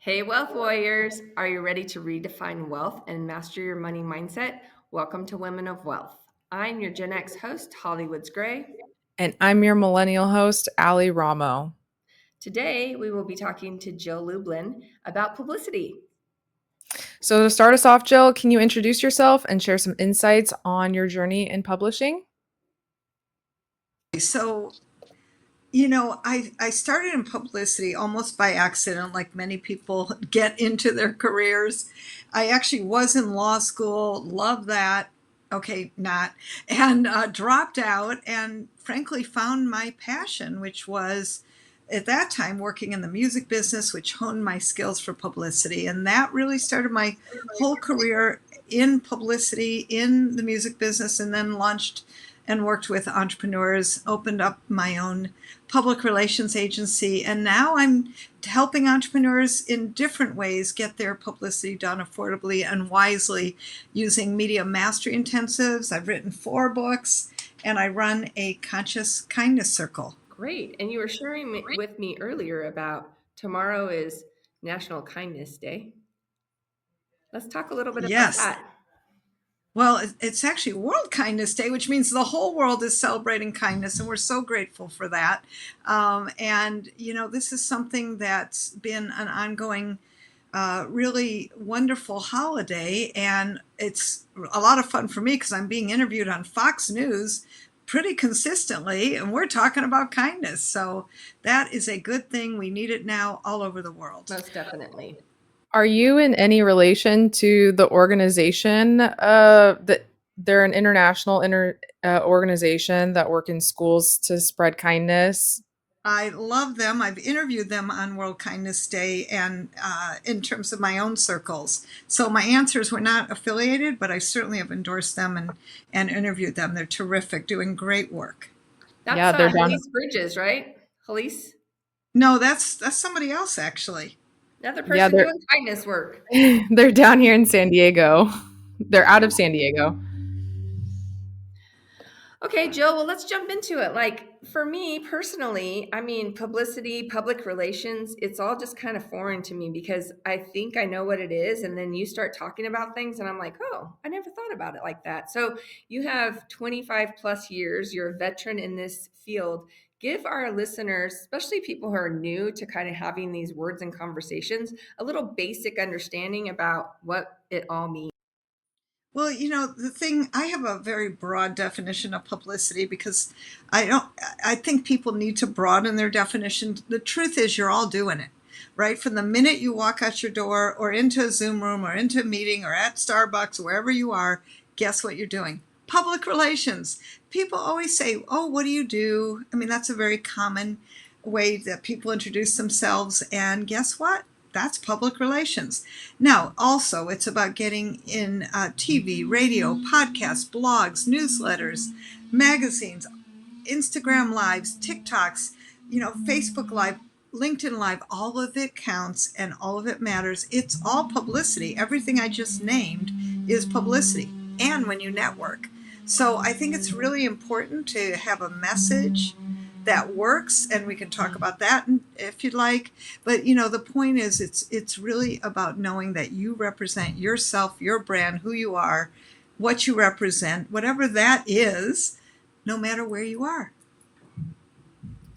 Hey, wealth warriors. Are you ready to redefine wealth and master your money mindset? Welcome to Women of Wealth. I'm your Gen X host, Hawley Woods Gray. And I'm your millennial host, Ali Ramo. Today, we will be talking to Jill Lublin about publicity. So, to start us off, Jill, can you introduce yourself and share some insights on your journey in publishing? So, I started in publicity almost by accident, like many people get into their careers. I actually was in law school, loved that. Okay, not, and dropped out and frankly found my passion, which was at that time working in the music business, which honed my skills for publicity. And that really started my whole career in publicity in the music business, and then launched and worked with entrepreneurs, opened up my own public relations agency, and now I'm helping entrepreneurs in different ways get their publicity done affordably and wisely using media mastery intensives. I've written 4 books, and I run a conscious kindness circle. Great. And you were sharing with me earlier about tomorrow is National Kindness Day. Let's talk a little bit about Yes. that. Well, it's actually World Kindness Day, which means the whole world is celebrating kindness, and we're so grateful for that. This is something that's been an ongoing, really wonderful holiday, and it's a lot of fun for me because I'm being interviewed on Fox News pretty consistently, and we're talking about kindness. So that is a good thing. We need it now all over the world. Most definitely. Are you in any relation to the organization that they're an international organization that work in schools to spread kindness? I love them. I've interviewed them on World Kindness Day and in terms of my own circles. So my answers were not affiliated, but I certainly have endorsed them and interviewed them. They're terrific, doing great work. That's Yeah, they're down. Halise Bridges, right? Halise? No, that's somebody else actually. Another Yeah, person doing kindness work. they're down here in San Diego. They're out of San Diego. Okay, Jill, well, let's jump into it. Like for me personally, I mean, publicity, public relations, it's all just kind of foreign to me because I think I know what it is. And then you start talking about things and I'm like, oh, I never thought about it like that. So you have 25 plus years, you're a veteran in this field. Give our listeners, especially people who are new to kind of having these words and conversations, a little basic understanding about what it all means. Well, I have a very broad definition of publicity because I think people need to broaden their definition. The truth is you're all doing it, right? From the minute you walk out your door or into a Zoom room or into a meeting or at Starbucks, wherever you are, guess what you're doing? Public relations. People always say, oh, what do you do? I mean, that's a very common way that people introduce themselves. And guess what? That's public relations. Now, also, it's about getting in TV, radio, podcasts, blogs, newsletters, magazines, Instagram Lives, TikToks, Facebook Live, LinkedIn Live. All of it counts and all of it matters. It's all publicity. Everything I just named is publicity. And when you network. So I think it's really important to have a message that works, and we can talk about that if you'd like. But the point is, it's really about knowing that you represent yourself, your brand, who you are, what you represent, whatever that is, no matter where you are.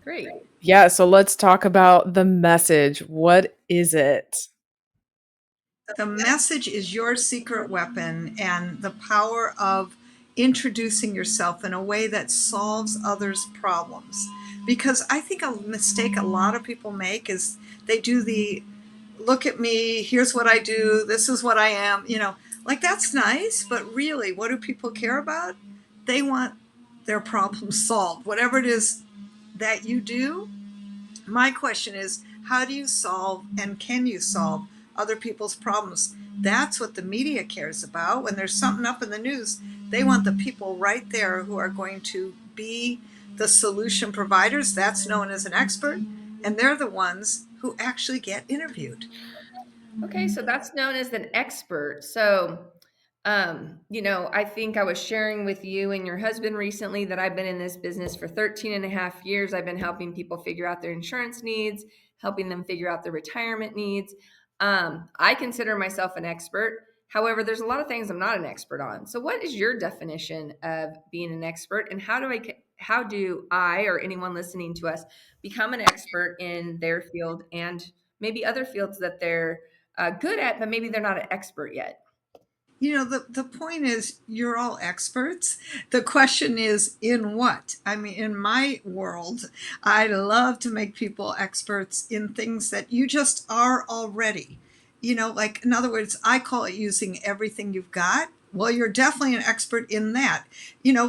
Great. Yeah, so let's talk about the message. What is it? The message is your secret weapon and the power of introducing yourself in a way that solves others' problems. Because I think a mistake a lot of people make is they do the look at me, here's what I do, this is what I am, like that's nice, but really, what do people care about? They want their problem solved. Whatever it is that you do, my question is, how do you solve and can you solve other people's problems? That's what the media cares about. When there's something up in the news, they want the people right there who are going to be the solution providers. That's known as an expert. And they're the ones who actually get interviewed. Okay, so that's known as an expert. So, I think I was sharing with you and your husband recently that I've been in this business for 13 and a half years. I've been helping people figure out their insurance needs, helping them figure out their retirement needs. I consider myself an expert. However, there's a lot of things I'm not an expert on. So, what is your definition of being an expert, and how do I or anyone listening to us become an expert in their field and maybe other fields that they're good at, but maybe they're not an expert yet? The point is, you're all experts. The question is, in what? I mean, in my world, I love to make people experts in things that you just are already. Like, in other words, I call it using everything you've got. Well, you're definitely an expert in that.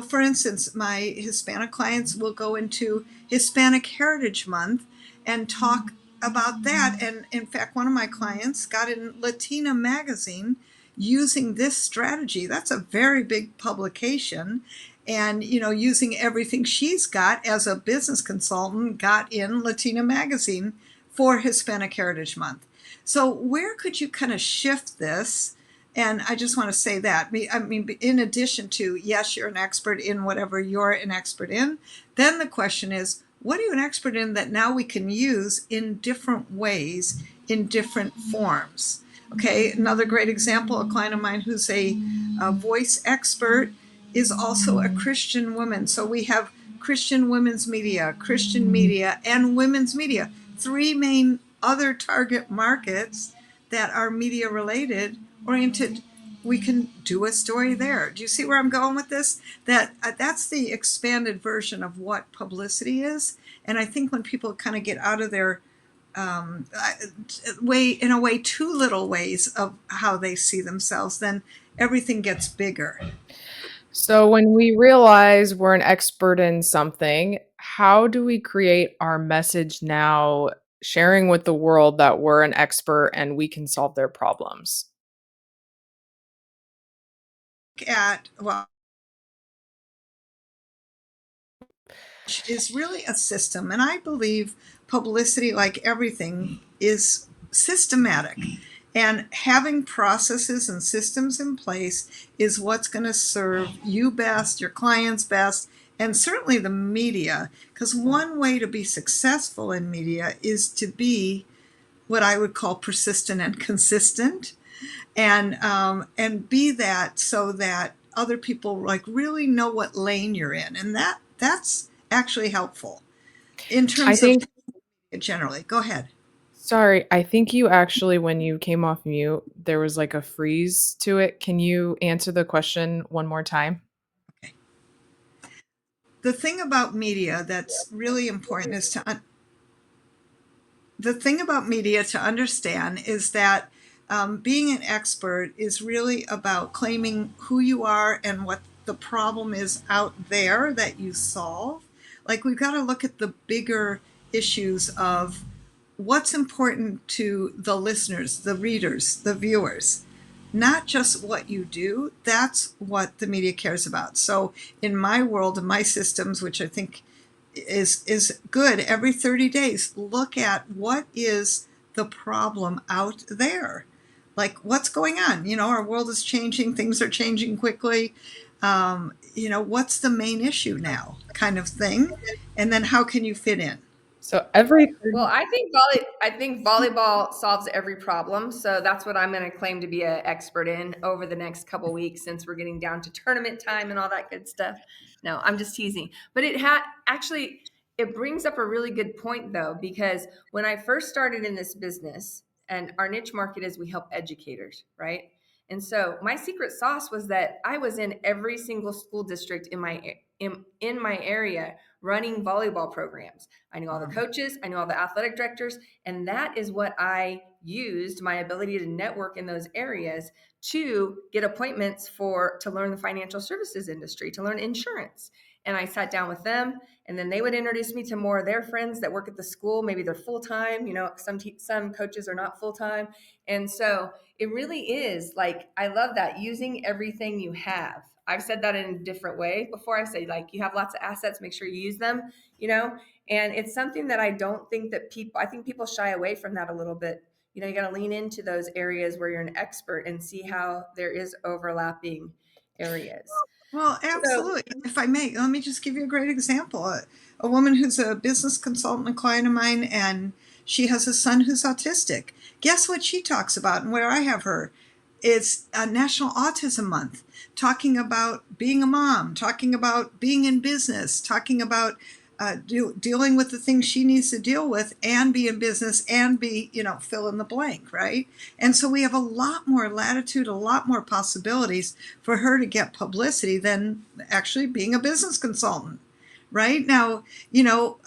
For instance, my Hispanic clients will go into Hispanic Heritage Month and talk about that. And in fact, one of my clients got in Latina magazine using this strategy. That's a very big publication. And, using everything she's got as a business consultant, got in Latina magazine for Hispanic Heritage Month. So where could you kind of shift this? And I just want to say that. I mean, in addition to, yes, you're an expert in whatever you're an expert in, then the question is, what are you an expert in that now we can use in different ways, in different forms? Okay, another great example, a client of mine who's a voice expert is also a Christian woman. So we have Christian women's media, Christian media, and women's media, three main other target markets that are media related oriented. We can do a story there. Do you see where I'm going with this? That's the expanded version of what publicity is. And I think when people kind of get out of their too little ways of how they see themselves, then everything gets bigger. So when we realize we're an expert in something, how do we create our message now, sharing with the world that we're an expert and we can solve their problems? Well, is really a system, and I believe publicity, like everything, is systematic. And having processes and systems in place is what's going to serve you best, your clients best, and certainly the media. Because one way to be successful in media is to be what I would call persistent and consistent, and be that so that other people like really know what lane you're in, and that's actually helpful in I terms of think, generally. Go ahead. sorry, I think you actually, when you came off mute, there was like a freeze to it. Can you answer the question one more time? Okay. The thing about media that's really important is the thing about media to understand is that being an expert is really about claiming who you are and what the problem is out there that you solve. Like, we've got to look at the bigger issues of what's important to the listeners, the readers, the viewers, not just what you do. That's what the media cares about. So in my world, in my systems, which I think is good, every 30 days, look at what is the problem out there. Like, what's going on? Our world is changing, things are changing quickly. What's the main issue now, kind of thing. And then how can you fit in? So every Well, I think volleyball solves every problem. So that's what I'm going to claim to be an expert in over the next couple weeks, since we're getting down to tournament time and all that good stuff. No, I'm just teasing. But it brings up a really good point though, because when I first started in this business, and our niche market is we help educators, right? And so my secret sauce was that I was in every single school district in my area running volleyball programs. I knew all the coaches, I knew all the athletic directors, and that is what I used my ability to network in those areas to get appointments to learn the financial services industry, to learn insurance. And I sat down with them, and then they would introduce me to more of their friends that work at the school. Maybe they're full time. Some coaches are not full time, and so it really is like, I love that, using everything you have. I've said that in a different way before. I say, like, you have lots of assets, make sure you use them, you know? And it's something that I think people shy away from that a little bit. You got to lean into those areas where you're an expert and see how there is overlapping areas. Well, So, absolutely. If I may, let me just give you a great example. A woman who's a business consultant, a client of mine, and She has a son who's autistic. Guess what she talks about and where I have her? It's a National Autism Month, talking about being a mom, talking about being in business, talking about dealing with the things she needs to deal with and be in business and be, fill in the blank, right? And so we have a lot more latitude, a lot more possibilities for her to get publicity than actually being a business consultant. Right now,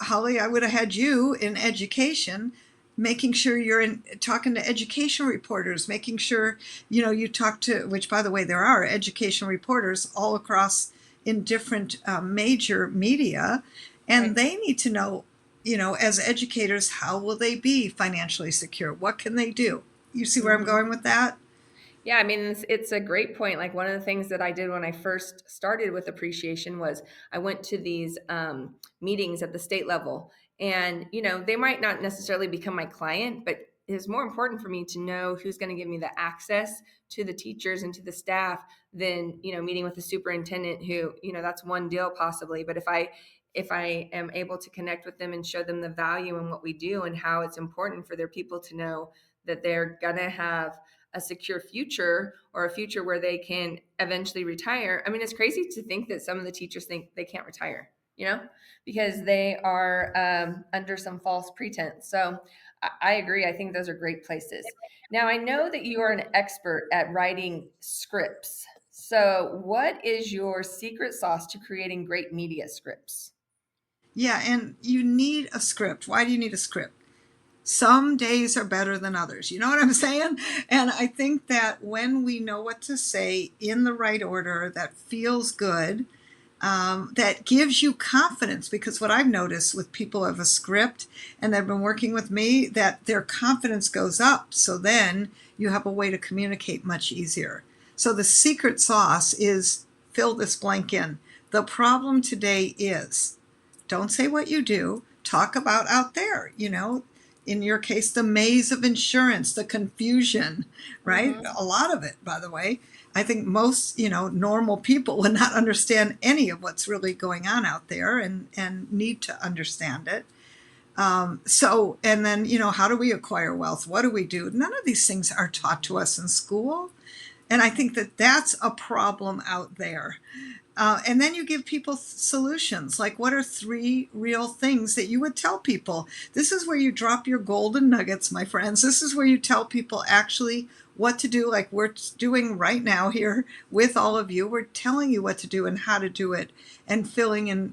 Holly, I would have had you in education, making sure you're talking to education reporters, making sure, you talk to, which by the way, there are education reporters all across in different major media, and Right. they need to know, as educators, how will they be financially secure? What can they do? You see where I'm Mhm. going with that? Yeah, I mean, it's a great point. Like one of the things that I did when I first started with appreciation was I went to these meetings at the state level, and they might not necessarily become my client, but it's more important for me to know who's going to give me the access to the teachers and to the staff than meeting with the superintendent who that's one deal possibly. But if I am able to connect with them and show them the value in what we do and how it's important for their people to know that they're gonna have a secure future or a future where they can eventually retire. I mean, it's crazy to think that some of the teachers think they can't retire, because they are under some false pretense. So I agree. I think those are great places. Now, I know that you are an expert at writing scripts. So, what is your secret sauce to creating great media scripts? Yeah, and you need a script. Why do you need a script? Some days are better than others. You know what I'm saying? And I think that when we know what to say in the right order, that feels good, that gives you confidence. Because what I've noticed with people who have a script and they've been working with me, that their confidence goes up. So then you have a way to communicate much easier. So the secret sauce is fill this blank in. The problem today is don't say what you do, talk about out there, in your case, the maze of insurance, the confusion, right? Mm-hmm. A lot of it, by the way. I think most, normal people would not understand any of what's really going on out there and need to understand it. And then, how do we acquire wealth? What do we do? None of these things are taught to us in school. And I think that that's a problem out there. And then you give people solutions. Like, what are three real things that you would tell people? This is where you drop your golden nuggets, my friends. This is where you tell people actually what to do, like we're doing right now here with all of you. We're telling you what to do and how to do it and filling in,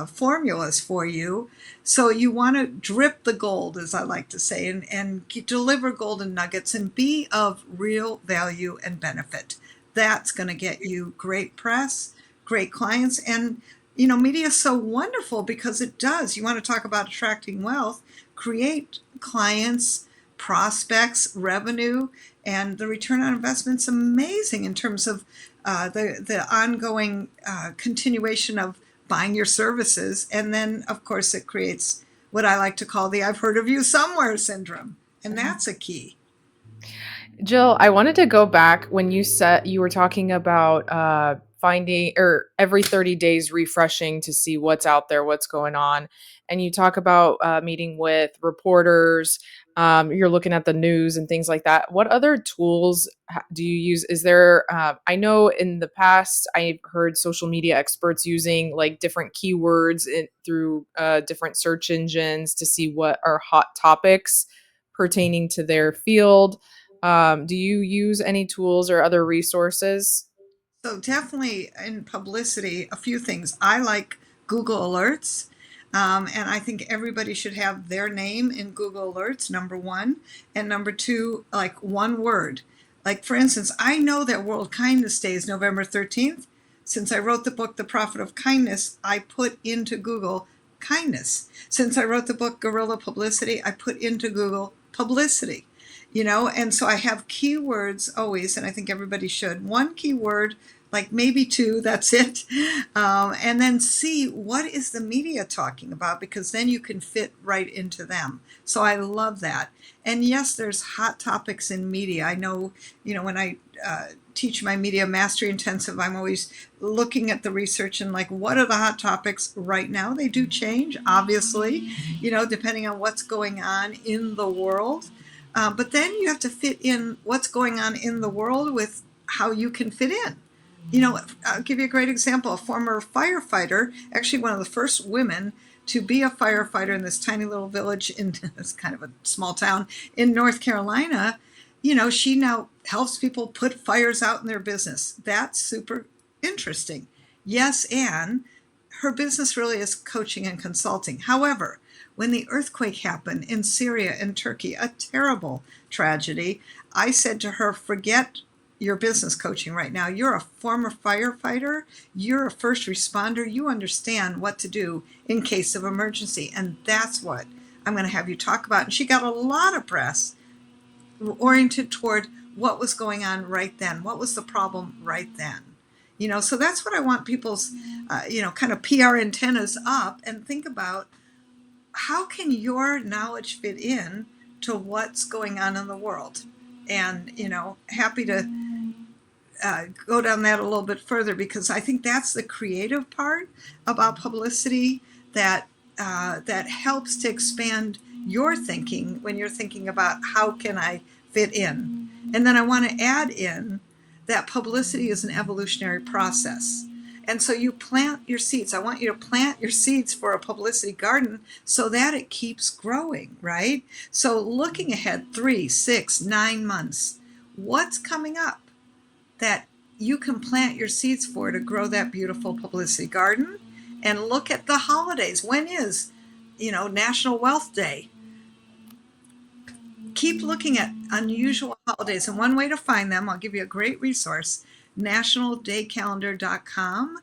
formulas for you. So you want to drip the gold, as I like to say, and deliver golden nuggets and be of real value and benefit. That's going to get you great press, great clients. And, media is so wonderful because it does. You want to talk about attracting wealth, create clients, prospects, revenue, and the return on investment's amazing in terms of the ongoing continuation of buying your services. And then, of course, it creates what I like to call the I've heard of you somewhere syndrome. And that's a key. Jill, I wanted to go back when you said you were talking about finding or every 30 days refreshing to see what's out there, what's going on. And you talk about meeting with reporters, you're looking at the news and things like that. What other tools do you use? Is there, I know in the past I've heard social media experts using like different keywords through different search engines to see what are hot topics pertaining to their field. Do you use any tools or other resources? So definitely in publicity, a few things. I like Google Alerts, and I think everybody should have their name in Google Alerts. Number one, and number two, like one word. Like for instance, I know that World Kindness Day is November 13th. Since I wrote the book, The Profit of Kindness, I put into Google kindness. Since I wrote the book Guerrilla Publicity, I put into Google publicity. And so I have keywords always, and I think everybody should. One keyword, like maybe two, that's it. And then see what is the media talking about, because then you can fit right into them. So I love that. And yes, there's hot topics in media. I know, when I teach my media mastery intensive, I'm always looking at the research and like, what are the hot topics right now? They do change, obviously, depending on what's going on in the world. But then you have to fit in what's going on in the world with how you can fit in. I'll give you a great example. A former firefighter, actually one of the first women to be a firefighter in this tiny little village in it's kind of a small town in North Carolina, she now helps people put fires out in their business. That's super interesting. Yes, and her business really is coaching and consulting. However, when the earthquake happened in Syria and Turkey, a terrible tragedy, I said to her, forget your business coaching right now. You're a former firefighter. You're a first responder. You understand what to do in case of emergency. And that's what I'm going to have you talk about. And she got a lot of press oriented toward what was going on right then. What was the problem right then? So that's what I want people's, kind of PR antennas up and think about, how can your knowledge fit in to what's going on in the world? And, happy to go down that a little bit further, because I think that's the creative part about publicity that helps to expand your thinking when you're thinking about how can I fit in. And then I want to add in that publicity is an evolutionary process. And so you plant your seeds. I want you to plant your seeds for a publicity garden so that it keeps growing, right? So looking ahead 3, 6, 9 months, what's coming up that you can plant your seeds for to grow that beautiful publicity garden? And look at the holidays. When is, National Wealth Day? Keep looking at unusual holidays. And one way to find them, I'll give you a great resource, nationaldaycalendar.com.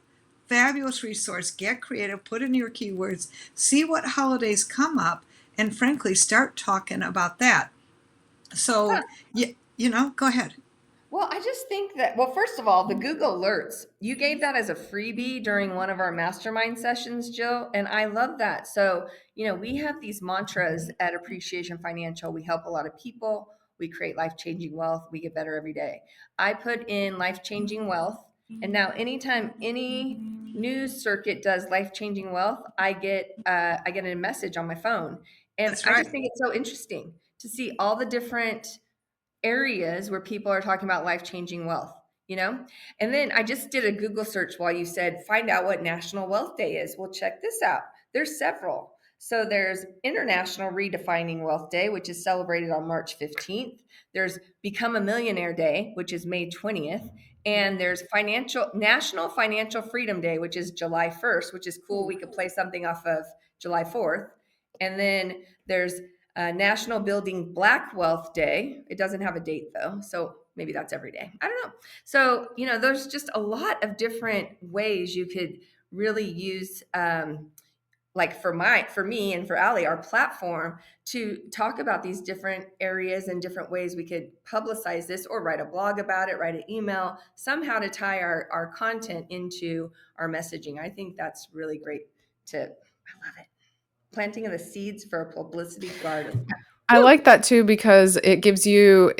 Fabulous resource. Get creative, put in your keywords, see what holidays come up, and frankly, start talking about that. So, go ahead. Well, I just think that, first of all, the Google Alerts, you gave that as a freebie during one of our mastermind sessions, Jill, and I love that. So, we have these mantras at Appreciation Financial. We help a lot of people. We create life-changing wealth. We get better every day. I put in life-changing wealth, and now anytime any news circuit does life-changing wealth, I get a message on my phone. And That's right. I just think it's so interesting to see all the different areas where people are talking about life-changing wealth, and then I just did a Google search while you said, find out what National Wealth Day is. Well, check this out. There's several. So there's International Redefining Wealth Day, which is celebrated on March 15th. There's Become a Millionaire Day, which is May 20th. And there's National Financial Freedom Day, which is July 1st, which is cool. We could play something off of July 4th. And then there's National Building Black Wealth Day. It doesn't have a date though, so maybe that's every day. I don't know. So, there's just a lot of different ways you could really use, like for me and for Allie, our platform, to talk about these different areas and different ways we could publicize this or write a blog about it, write an email, somehow to tie our content into our messaging. I think that's really great I love it. Planting of the seeds for a publicity garden. I like that too, because it gives you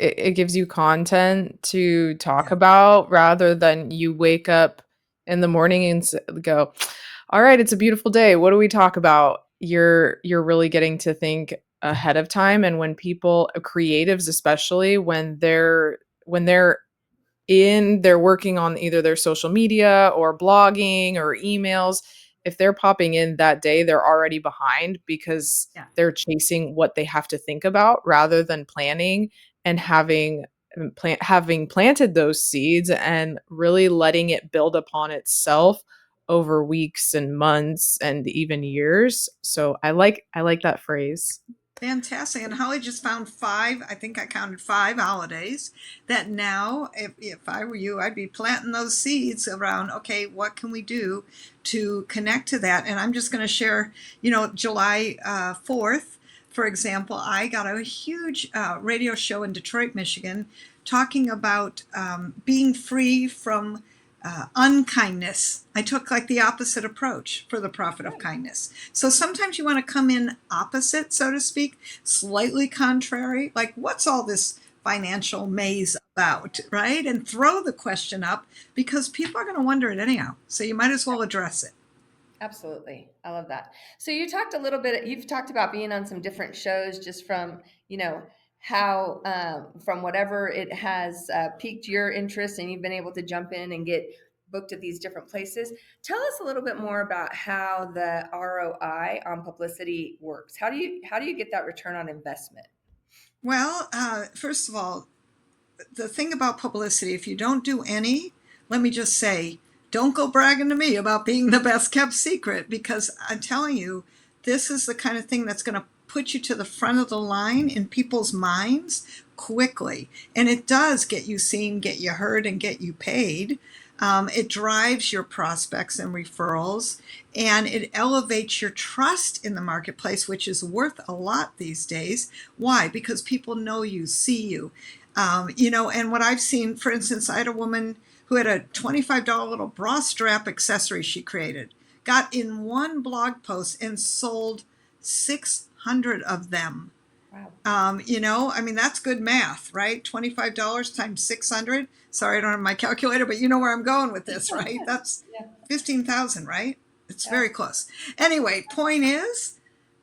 content to talk about, rather than you wake up in the morning and go, all right, it's a beautiful day. What do we talk about? You're really getting to think ahead of time. And when people, creatives especially, when they're working on either their social media or blogging or emails, if they're popping in that day, they're already behind, because they're chasing what they have to think about rather than planning and having planted those seeds and really letting it build upon itself over weeks and months and even years. So I like that phrase. Fantastic. And Holly just found 5, I think I counted 5 holidays that now, if I were you, I'd be planting those seeds around, okay, what can we do to connect to that? And I'm just going to share, July 4th, for example, I got a huge radio show in Detroit, Michigan, talking about being free from unkindness. I took like the opposite approach for the profit of kindness. So sometimes you want to come in opposite, so to speak, slightly contrary. Like, what's all this financial maze about, right? And throw the question up because people are going to wonder it anyhow. So you might as well address it. Absolutely. I love that. So you talked a little bit, you've talked about being on some different shows just from, how, from whatever it has piqued your interest and you've been able to jump in and get booked at these different places. Tell us a little bit more about how the ROI on publicity works. How do you get that return on investment? Well, first of all, the thing about publicity, if you don't do any, let me just say, don't go bragging to me about being the best kept secret, because I'm telling you, this is the kind of thing that's going to put you to the front of the line in people's minds quickly. And it does get you seen, get you heard, and get you paid. It drives your prospects and referrals, and it elevates your trust in the marketplace, which is worth a lot these days. Why? Because people know you, see you. And what I've seen, for instance, I had a woman who had a $25 little bra strap accessory she created, got in one blog post and sold 600 of them. Wow. That's good math, right? $25 times 600. Sorry, I don't have my calculator, but you know where I'm going with this, right? That's Yeah. 15,000, right? It's Yeah. very close. Anyway, point is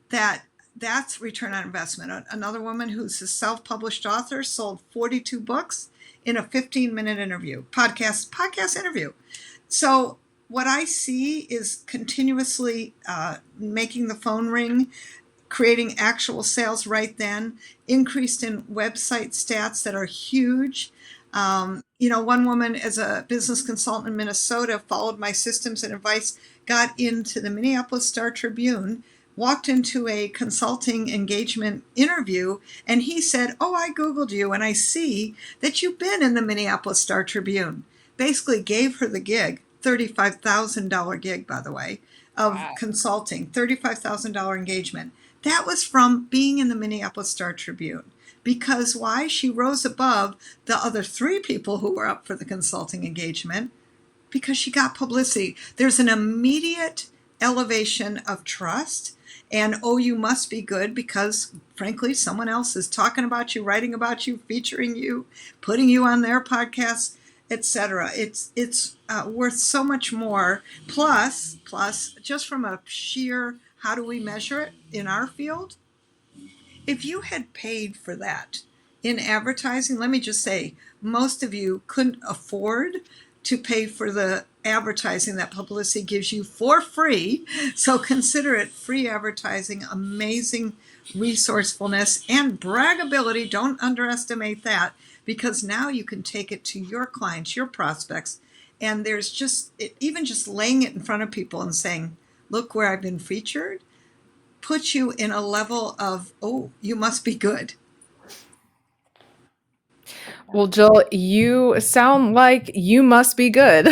that's return on investment. Another woman who's a self-published author sold 42 books in a 15-minute interview, podcast interview. So what I see is continuously making the phone ring, creating actual sales right then, increased in website stats that are huge. One woman, as a business consultant in Minnesota, followed my systems and advice, got into the Minneapolis Star-Tribune, walked into a consulting engagement interview, and he said, "Oh, I Googled you and I see that you've been in the Minneapolis Star-Tribune." Basically gave her the gig, $35,000 gig, by the way, of Wow. consulting, $35,000 engagement. That was from being in the Minneapolis Star-Tribune. Because why? She rose above the other three people who were up for the consulting engagement because she got publicity. There's an immediate elevation of trust. And you must be good because, frankly, someone else is talking about you, writing about you, featuring you, putting you on their podcast, etc. It's worth so much more. Plus, just from a sheer how do we measure it in our field? If you had paid for that in advertising, let me just say, most of you couldn't afford to pay for the advertising that publicity gives you for free. So consider it free advertising, amazing resourcefulness, and braggability. Don't underestimate that, because now you can take it to your clients, your prospects. And there's even just laying it in front of people and saying, "Look where I've been featured," puts you in a level of, "Oh, you must be good." Well, Jill, you sound like you must be good.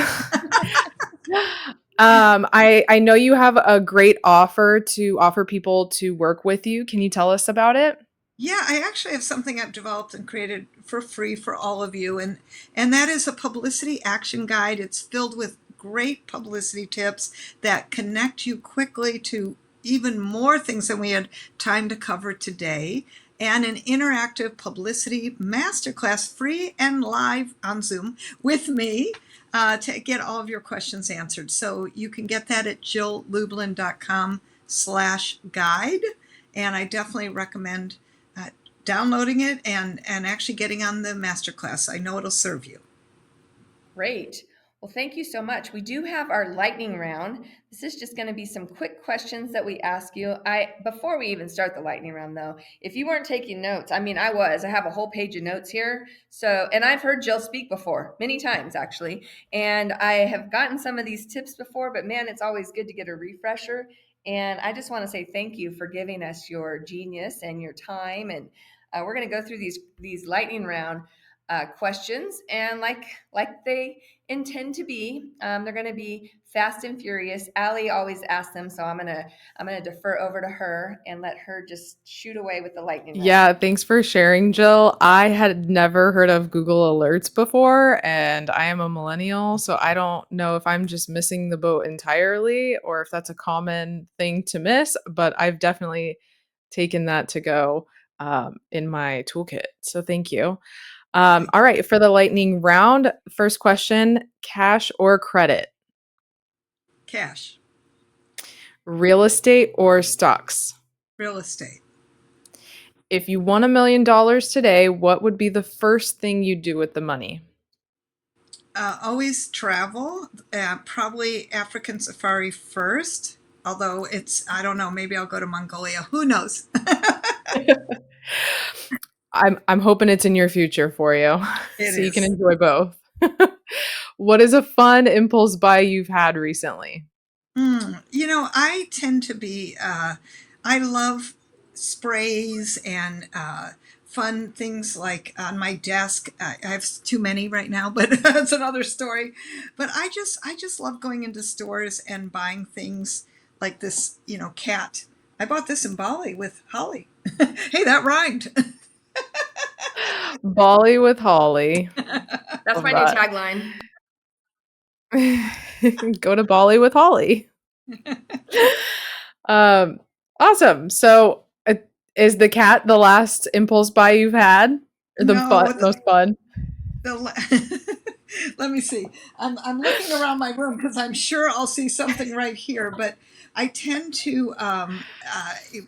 I know you have a great offer to offer people to work with you. Can you tell us about it? Yeah, I actually have something I've developed and created for free for all of you, and that is a publicity action guide. It's filled with great publicity tips that connect you quickly to even more things than we had time to cover today, and an interactive publicity masterclass, free and live on Zoom with me, to get all of your questions answered. So you can get that at jilllublin.com/guide, and I definitely recommend downloading it and actually getting on the masterclass. I know it'll serve you. Great. Well, thank you so much. We do have our lightning round. This is just going to be some quick questions that we ask you. Before we even start the lightning round, though, if you weren't taking notes, I have a whole page of notes here. So, and I've heard Jill speak before, many times actually, and I have gotten some of these tips before, but man, it's always good to get a refresher. And I just want to say thank you for giving us your genius and your time. And we're going to go through these lightning round questions, and like they intend to be, they're going to be fast and furious. Allie always asks them, so I'm gonna defer over to her and let her just shoot away with the lightning round. Yeah, thanks for sharing, Jill. I had never heard of Google Alerts before, and I am a millennial, so I don't know if I'm just missing the boat entirely or if that's a common thing to miss, but I've definitely taken that to go. in my toolkit. So thank you. All right, for the lightning round, first question, cash or credit? Cash, Real estate or stocks? real estate. If you won $1 million today, what would be the first thing you do with the money? Always travel, probably African safari first. Although I don't know, maybe I'll go to Mongolia. Who knows? I'm hoping it's in your future for you, It so you can is. enjoy both. What is a fun impulse buy you've had recently? I tend to be, I love sprays and fun things like on my desk. I have too many right now, but that's another story. But I just love going into stores and buying things like this, cat. I bought this in Bali with Holly. Hey, that rhymed. Bali with Holly. That's Love my new that. tagline. Go to Bali with Holly. Um, awesome. So, is the cat the last impulse buy you've had? Or the No, most fun? let me see. I'm looking around my room because I'm sure I'll see something right here. But I tend to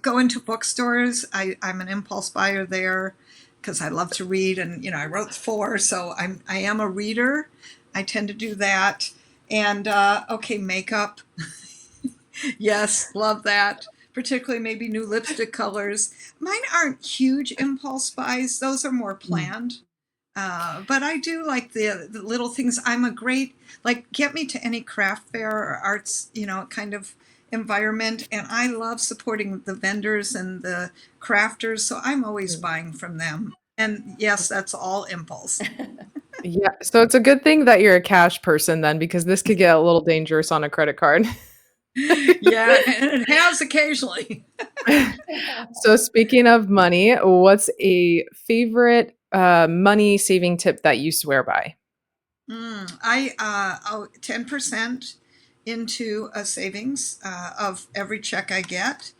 go into bookstores. I'm an impulse buyer there because I love to read, and I wrote four, so I am a reader. I tend to do that, and okay, makeup. Yes, love that. Particularly maybe new lipstick colors. Mine aren't huge impulse buys; those are more Mm. planned. But I do like the little things. I'm a great, like, get me to any craft fair or arts, kind of environment. And I love supporting the vendors and the crafters. So I'm always Mm. buying from them. And yes, that's all impulse. Yeah, so it's a good thing that you're a cash person then, because this could get a little dangerous on a credit card. Yeah, and it has occasionally. So speaking of money, what's a favorite money saving tip that you swear by? I 10% into a savings of every check I get.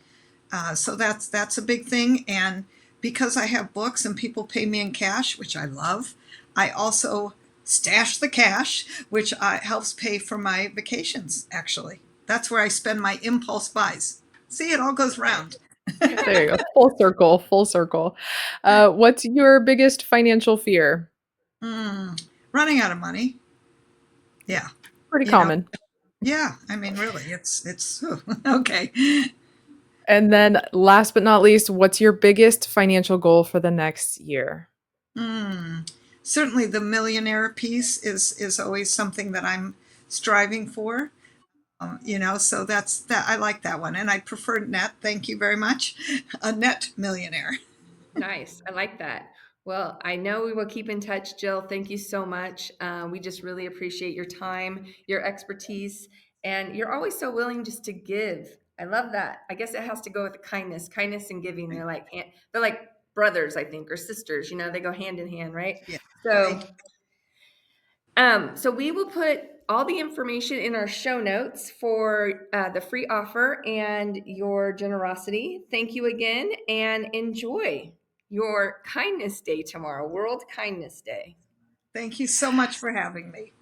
So that's a big thing. And because I have books and people pay me in cash, which I love, I also stash the cash, which helps pay for my vacations. Actually, that's where I spend my impulse buys. See, it all goes round. There you go. Full circle, full circle. What's your biggest financial fear? Mm, running out of money. Yeah, Pretty you know. common. Yeah, I mean, really, it's okay. And then last but not least, what's your biggest financial goal for the next year? Mm. Certainly, the millionaire piece is always something that I'm striving for. So that's that. I like that one, and I prefer net. Thank you very much. A net millionaire. Nice. I like that. Well, I know we will keep in touch, Jill. Thank you so much. We just really appreciate your time, your expertise, and you're always so willing just to give. I love that. I guess it has to go with the kindness and giving. They're like brothers, I think, or sisters. They go hand in hand, right? Yeah. Thank you. So we will put all the information in our show notes for the free offer and your generosity. Thank you again, and enjoy your Kindness Day tomorrow, World Kindness Day. Thank you so much for having me.